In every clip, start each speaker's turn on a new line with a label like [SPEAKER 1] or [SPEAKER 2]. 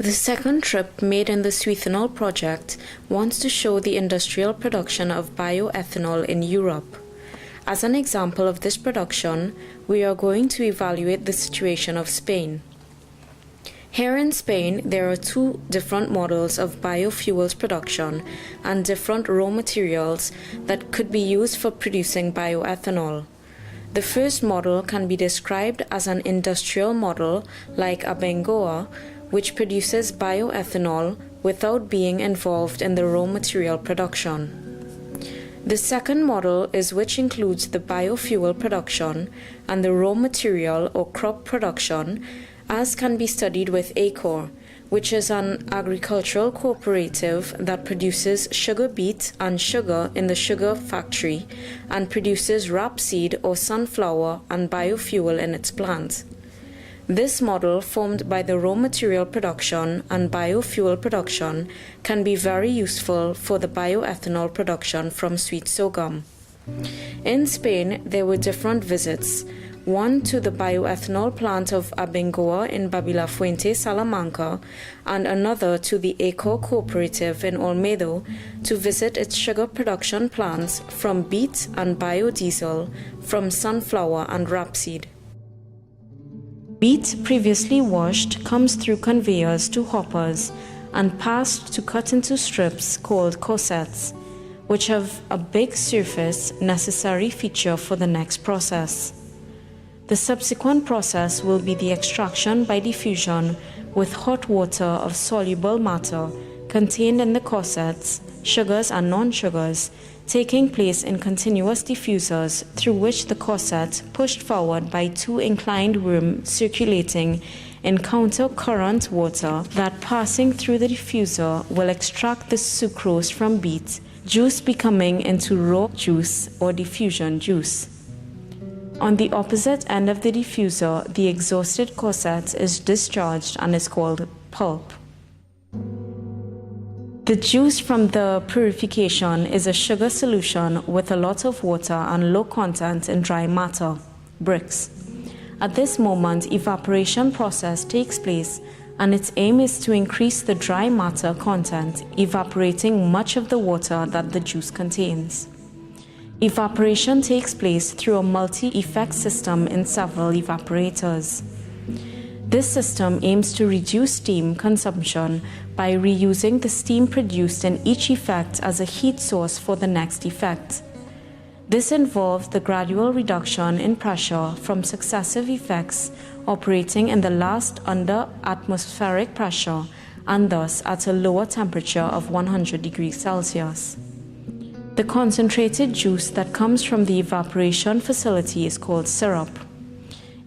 [SPEAKER 1] The second trip made in the Sweethanol project wants to show the industrial production of bioethanol in Europe. As an example of this production, we are going to evaluate the situation of Spain. Here in Spain, there are two different models of biofuels production and different raw materials that could be used for producing bioethanol. The first model can be described as an industrial model like Abengoa, which produces bioethanol without being involved in the raw material production. The second model is which includes the biofuel production and the raw material or crop production, as can be studied with ACOR, which is an agricultural cooperative that produces sugar beet and sugar in the sugar factory and produces rapeseed or sunflower and biofuel in its plant. This model, formed by the raw material production and biofuel production, can be very useful for the bioethanol production from sweet sorghum. In Spain, there were different visits, one to the bioethanol plant of Abengoa in Babilafuente, Salamanca, and another to the ACOR cooperative in Olmedo to visit its sugar production plants from beet and biodiesel from sunflower and rapeseed. Beet previously washed comes through conveyors to hoppers and passed to cut into strips called corsets, which have a big surface, necessary feature for the next process. The subsequent process will be the extraction by diffusion with hot water of soluble matter contained in the corsets, sugars and non-sugars, taking place in continuous diffusers through which the corset pushed forward by two inclined worms circulating in counter-current water that passing through the diffuser will extract the sucrose from beet, juice becoming into raw juice or diffusion juice. On the opposite end of the diffuser, the exhausted corset is discharged and is called pulp. The juice from the purification is a sugar solution with a lot of water and low content in dry matter, bricks. At this moment, evaporation process takes place and its aim is to increase the dry matter content, evaporating much of the water that the juice contains. Evaporation takes place through a multi-effect system in several evaporators. This system aims to reduce steam consumption by reusing the steam produced in each effect as a heat source for the next effect. This involves the gradual reduction in pressure from successive effects operating in the last under atmospheric pressure and thus at a lower temperature of 100 degrees Celsius. The concentrated juice that comes from the evaporation facility is called syrup.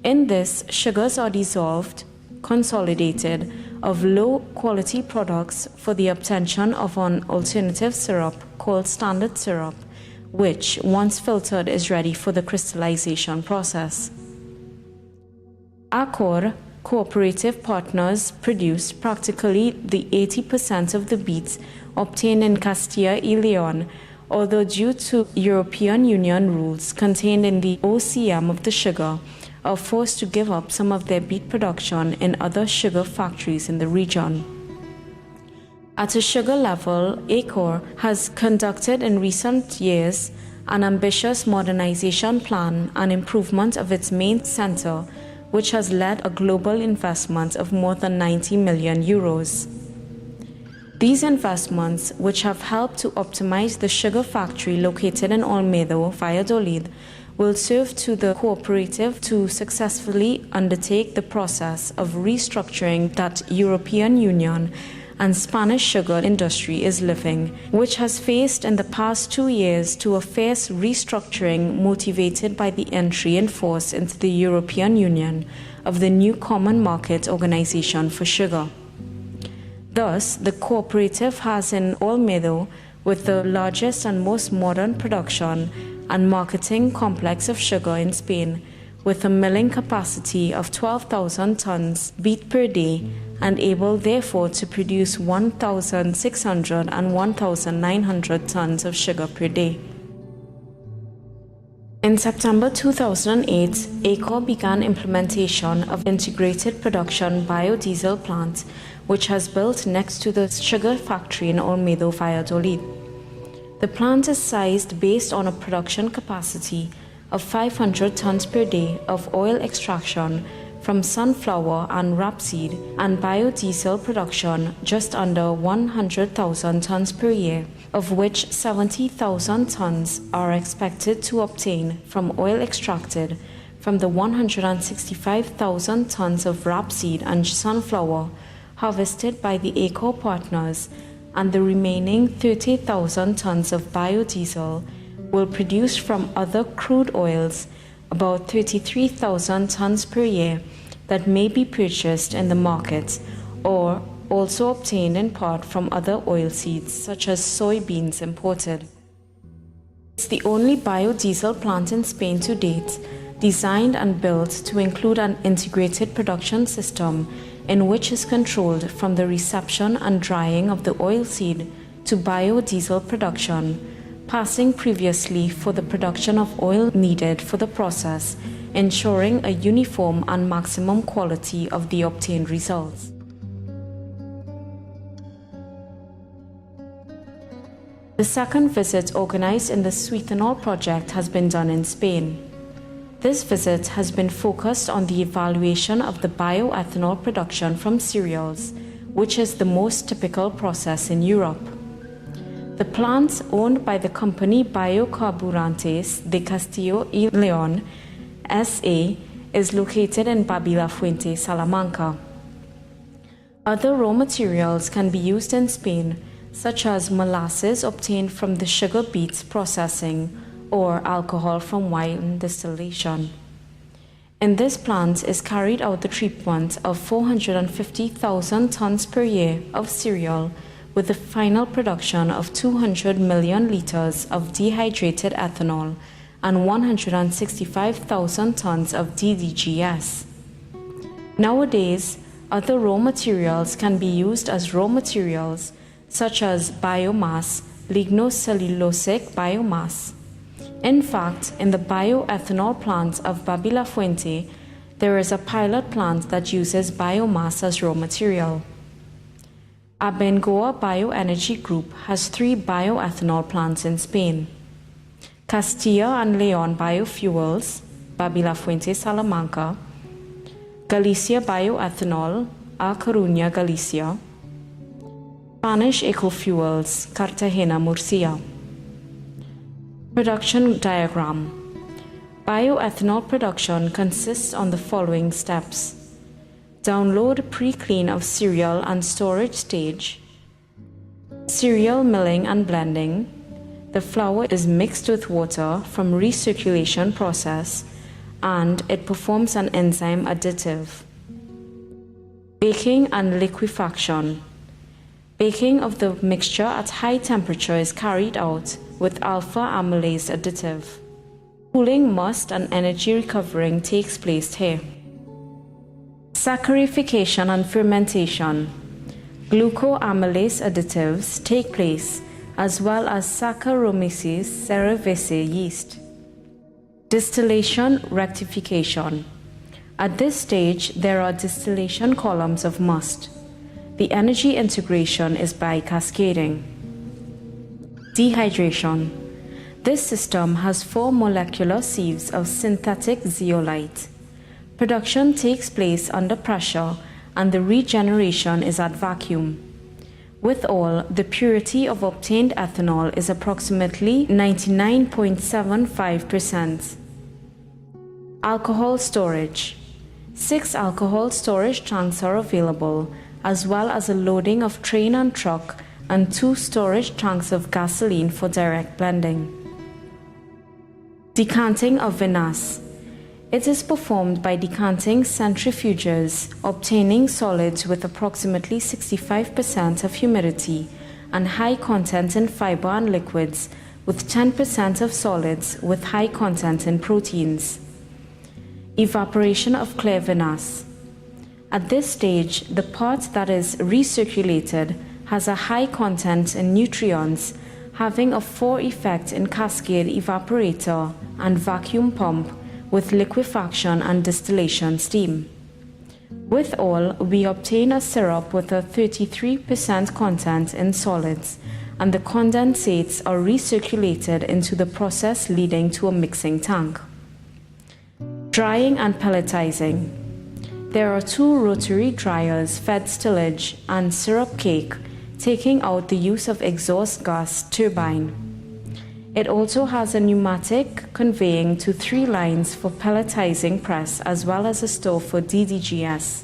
[SPEAKER 1] In this, sugars are dissolved, consolidated, of low-quality products for the obtention of an alternative syrup called standard syrup, which, once filtered, is ready for the crystallization process. ACOR cooperative partners produce practically the 80% of the beet obtained in Castilla y León, although due to European Union rules contained in the OCM of the sugar, are forced to give up some of their beet production in other sugar factories in the region. At a sugar level, ACOR has conducted in recent years an ambitious modernization plan and improvement of its main center, which has led a global investment of more than 90 million euros. These investments, which have helped to optimize the sugar factory located in Olmedo, Valladolid, will serve to the cooperative to successfully undertake the process of restructuring that European Union and Spanish sugar industry is living, which has faced in the past 2 years to a fierce restructuring motivated by the entry in force into the European Union of the new Common Market Organization for Sugar. Thus, the cooperative has in Olmedo, with the largest and most modern production and marketing complex of sugar in Spain, with a milling capacity of 12,000 tons beet per day and able therefore to produce 1,600 and 1,900 tons of sugar per day. In September 2008, ACOR began implementation of integrated production biodiesel plant which has built next to the sugar factory in Olmedo, Valladolid. The plant is sized based on a production capacity of 500 tons per day of oil extraction from sunflower and rapeseed, and biodiesel production just under 100,000 tons per year, of which 70,000 tons are expected to obtain from oil extracted from the 165,000 tons of rapeseed and sunflower harvested by the ACOR partners, and the remaining 30,000 tons of biodiesel will produce from other crude oils, about 33,000 tons per year, that may be purchased in the market or also obtained in part from other oilseeds such as soybeans imported. It's the only biodiesel plant in Spain to date designed and built to include an integrated production system in which is controlled from the reception and drying of the oilseed to biodiesel production, passing previously for the production of oil needed for the process, ensuring a uniform and maximum quality of the obtained results. The second visit organized in the Sweethanol project has been done in Spain. This visit has been focused on the evaluation of the bioethanol production from cereals, which is the most typical process in Europe. The plant, owned by the company Biocarburantes de Castillo y León S.A., is located in Babilafuente, Salamanca. Other raw materials can be used in Spain, such as molasses obtained from the sugar beets processing or alcohol from wine distillation. In this plant is carried out the treatment of 450,000 tons per year of cereal, with the final production of 200 million liters of dehydrated ethanol and 165,000 tons of DDGS. Nowadays, other raw materials can be used as raw materials, such as biomass, lignocellulosic biomass. In fact, in the bioethanol plant of Babilafuente, there is a pilot plant that uses biomass as raw material. Abengoa Bioenergy Group has 3 bioethanol plants in Spain: Castilla and León Biofuels, Babilafuente, Salamanca; Galicia Bioethanol, A Coruña, Galicia; Spanish Ecofuels, Cartagena, Murcia. Production diagram. Bioethanol production consists on the following steps: download pre-clean of cereal and storage stage, cereal milling and blending. The flour is mixed with water from recirculation process, and it performs an enzyme additive. Baking and liquefaction. Baking of the mixture at high temperature is carried out with alpha amylase additive. Cooling must and energy recovering takes place here. Saccharification and fermentation. Glucoamylase additives take place, as well as Saccharomyces cerevisiae yeast. Distillation rectification. At this stage, there are distillation columns of must. The energy integration is by cascading. Dehydration. This system has 4 molecular sieves of synthetic zeolite. Production takes place under pressure, and the regeneration is at vacuum. With all, the purity of obtained ethanol is approximately 99.75%. Alcohol storage. 6 alcohol storage tanks are available, as well as a loading of train and truck, and 2 storage tanks of gasoline for direct blending. Decanting of vinasse. It is performed by decanting centrifuges, obtaining solids with approximately 65% of humidity and high content in fiber and liquids, with 10% of solids with high content in proteins. Evaporation of clear vinasse. At this stage, the part that is recirculated has a high content in nutrients, having a 4 effect in cascade evaporator and vacuum pump with liquefaction and distillation steam. With all, we obtain a syrup with a 33% content in solids, and the condensates are recirculated into the process leading to a mixing tank. Drying and pelletizing. There are 2 rotary dryers fed stillage and syrup cake, taking out the use of exhaust gas turbine. It also has a pneumatic conveying to 3 lines for pelletizing press as well as a stove for DDGS.